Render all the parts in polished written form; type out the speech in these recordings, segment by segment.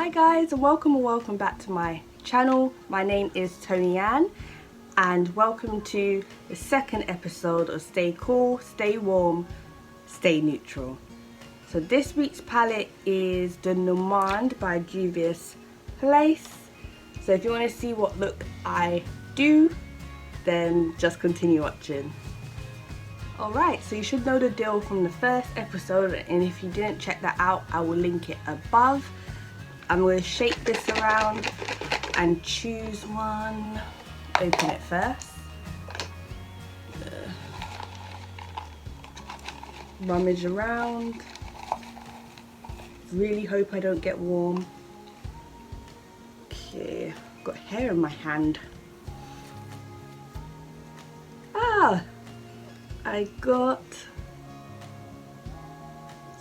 Hi guys, and welcome back to my channel. My name is Toni-Anne and welcome to the second episode of Stay Cool, Stay Warm, Stay Neutral. So this week's palette is the Normand by Juvia's Place. So if you want to see what look I do, then just continue watching. Alright, so you should know the deal from the first episode, and if you didn't check that out, I will link it above. I'm going to shake this around and choose one. Open it first. Rummage around. Really hope I don't get warm. Okay, I've got hair in my hand. Ah! I got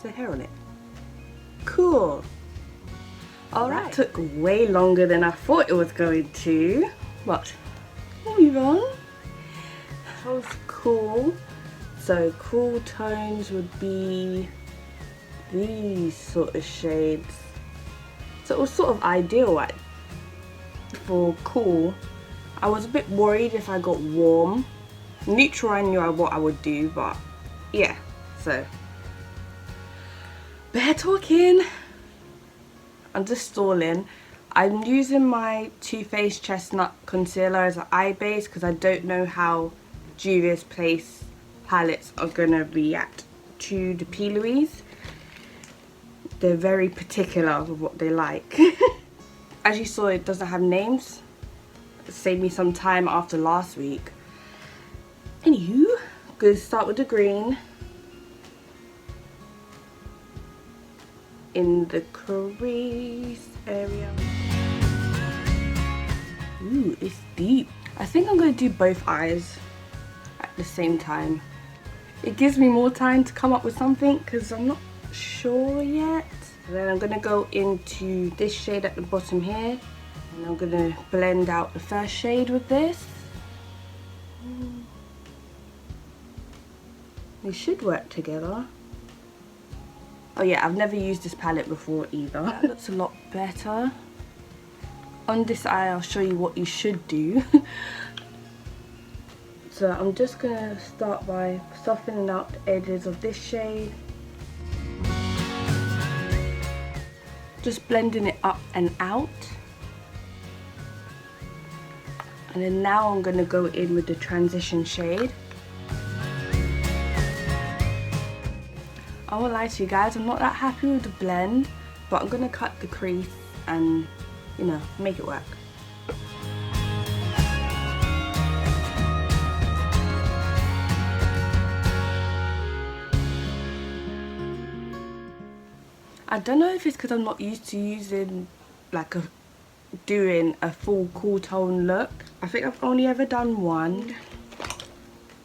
the hair on it. Cool. Alright, took way longer than I thought it was going to, but we'll move on. That was cool. So cool tones would be these sort of shades. So it was sort of ideal for cool. I was a bit worried if I got warm. Neutral, I knew what I would do, but yeah, so bear talking. I'm just stalling. I'm using my Too Faced Chestnut Concealer as an eye base because I don't know how Juvia's Place palettes are gonna react to the peeleries. They're very particular with what they like. As you saw, it doesn't have names. It saved me some time after last week. Anywho, gonna start with the green in the crease area. Ooh, it's deep. I think I'm gonna do both eyes at the same time. It gives me more time to come up with something because I'm not sure yet. And then I'm gonna go into this shade at the bottom here, and I'm gonna blend out the first shade with this. They should work together. Oh yeah, I've never used this palette before either. That looks a lot better. On this eye, I'll show you what you should do. So I'm just gonna start by softening out the edges of this shade. Just blending it up and out. And then now I'm gonna go in with the transition shade. I won't lie to you guys, I'm not that happy with the blend, but I'm gonna cut the crease and, you know, make it work. I don't know if it's because I'm not used to using doing a full cool tone look. I think I've only ever done one.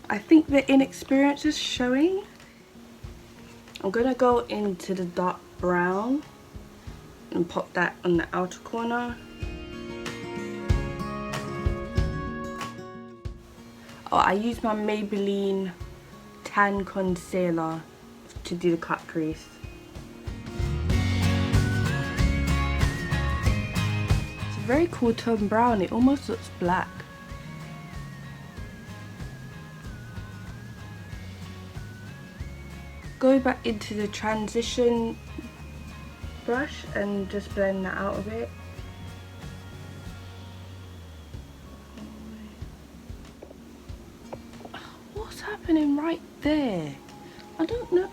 I think the inexperience is showing. I'm gonna go into the dark brown and pop that on the outer corner. Oh, I use my Maybelline Tan Concealer to do the cut crease. It's a very cool tone brown, it almost looks black. Go back into the transition brush and just blend that out a bit. What's happening right there? I don't know.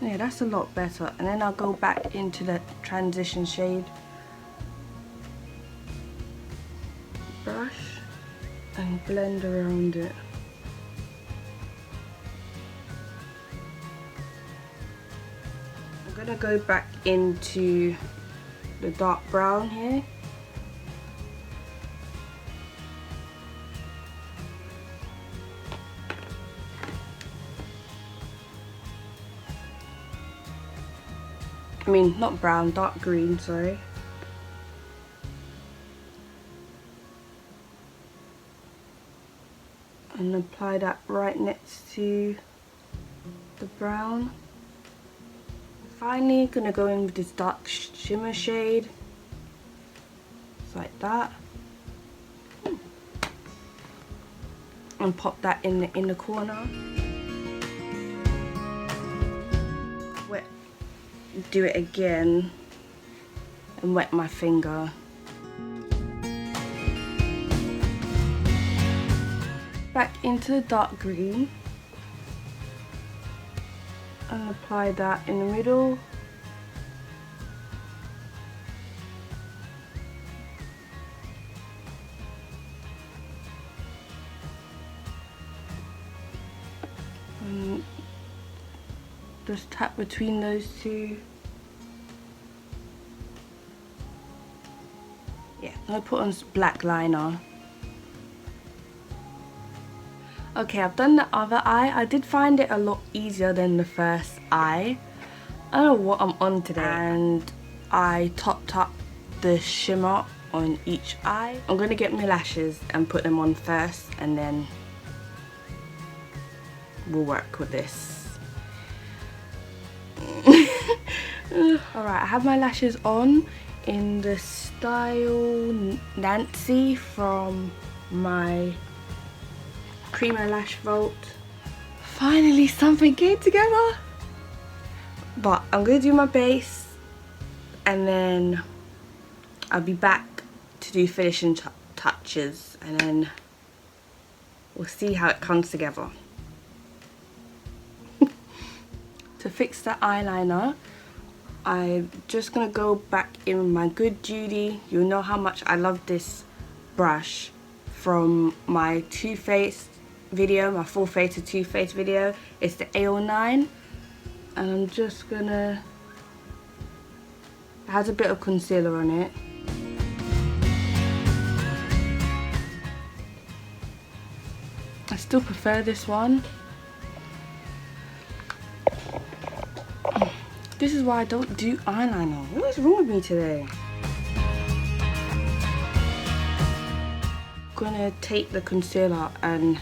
Yeah, that's a lot better. And then I'll go back into the transition shade brush and blend around it. I'm gonna go back into the dark brown here. I mean, not brown, dark green, sorry. and apply that right next to the brown. Finally, gonna go in with this dark shimmer shade. Just like that. And pop that in the inner corner. Do it again and wet my finger. Back into the dark green and apply that in the middle. And just tap between those two. Yeah, I'm gonna put on black liner. Okay, I've done the other eye. I did find it a lot easier than the first eye. I don't know what I'm on today. And I topped up the shimmer on each eye. I'm gonna get my lashes and put them on first, and then we'll work with this. Alright, I have my lashes on in the style Nancy from my Primo Lash Vault. Finally something came together. But I'm gonna do my base and then I'll be back to do finishing touches, and then we'll see how it comes together. To fix the eyeliner, I'm just gonna go back in with my Good Judy. You'll know how much I love this brush from my Too Faced video, my full face of Too Faced video. It's the A09, and I'm just gonna, it has a bit of concealer on it. I still prefer this one. This is why I don't do eyeliner. What is wrong with me today? I'm gonna take the concealer and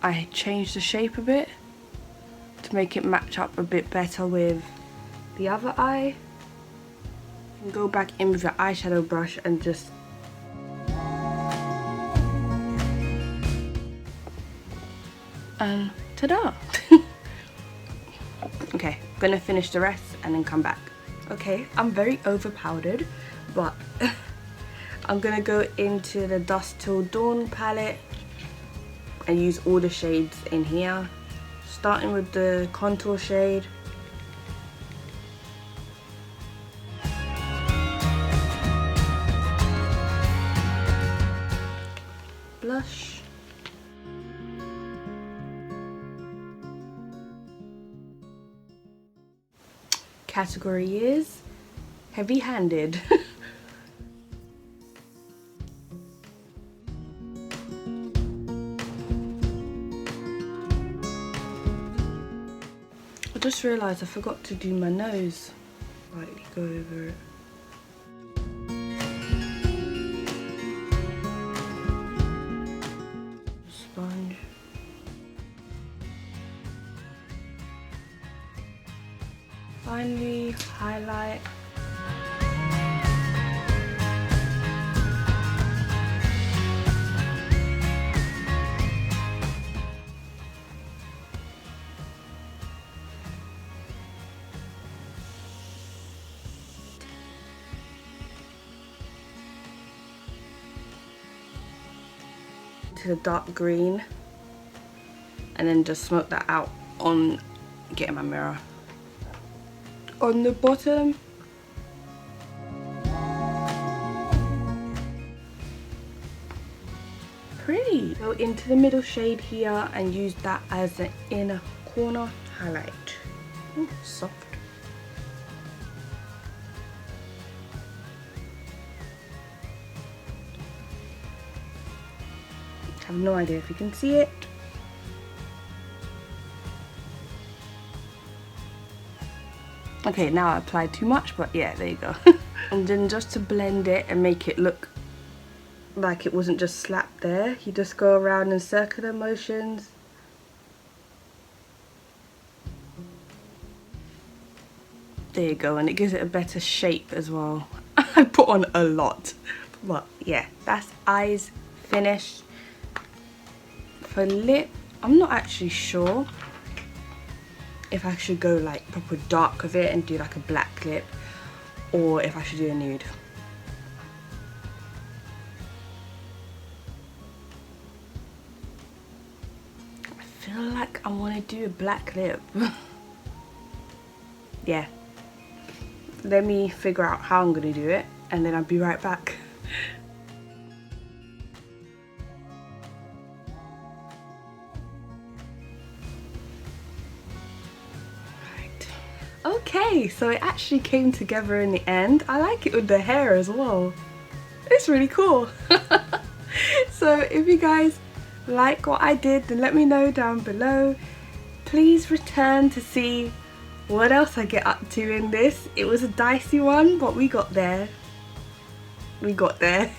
I change the shape a bit to make it match up a bit better with the other eye. And go back in with the eyeshadow brush and just and ta-da! Okay, I'm gonna finish the rest and then come back. Okay, I'm very over powdered, but I'm gonna go into the Dusk Till Dawn palette and use all the shades in here, starting with the contour shade. Blush. Category is heavy-handed. I just realised I forgot to do my nose. Lightly go over it. Sponge. Finally, highlight. To the dark green, and then just smoke that out on getting my mirror. On the bottom, pretty. Go into the middle shade here and use that as an inner corner highlight. Ooh, soft. I have no idea if you can see it. Okay, now I applied too much, but yeah, there you go. And then just to blend it and make it look like it wasn't just slapped there. You just go around in circular motions. There you go, and it gives it a better shape as well. I put on a lot, but yeah, that's eyes finished. For lip, I'm not actually sure if I should go like proper dark with it and do like a black lip, or if I should do a nude. I feel like I want to do a black lip. Yeah, let me figure out how I'm gonna do it and then I'll be right back. Okay, so it actually came together in the end. I like it with the hair as well. It's really cool. So if you guys like what I did, then let me know down below. Please return to see what else I get up to in this. It was a dicey one, but we got there. We got there.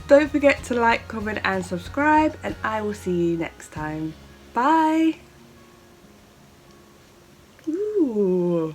Don't forget to like, comment and subscribe, and I will see you next time. Bye. Ooh.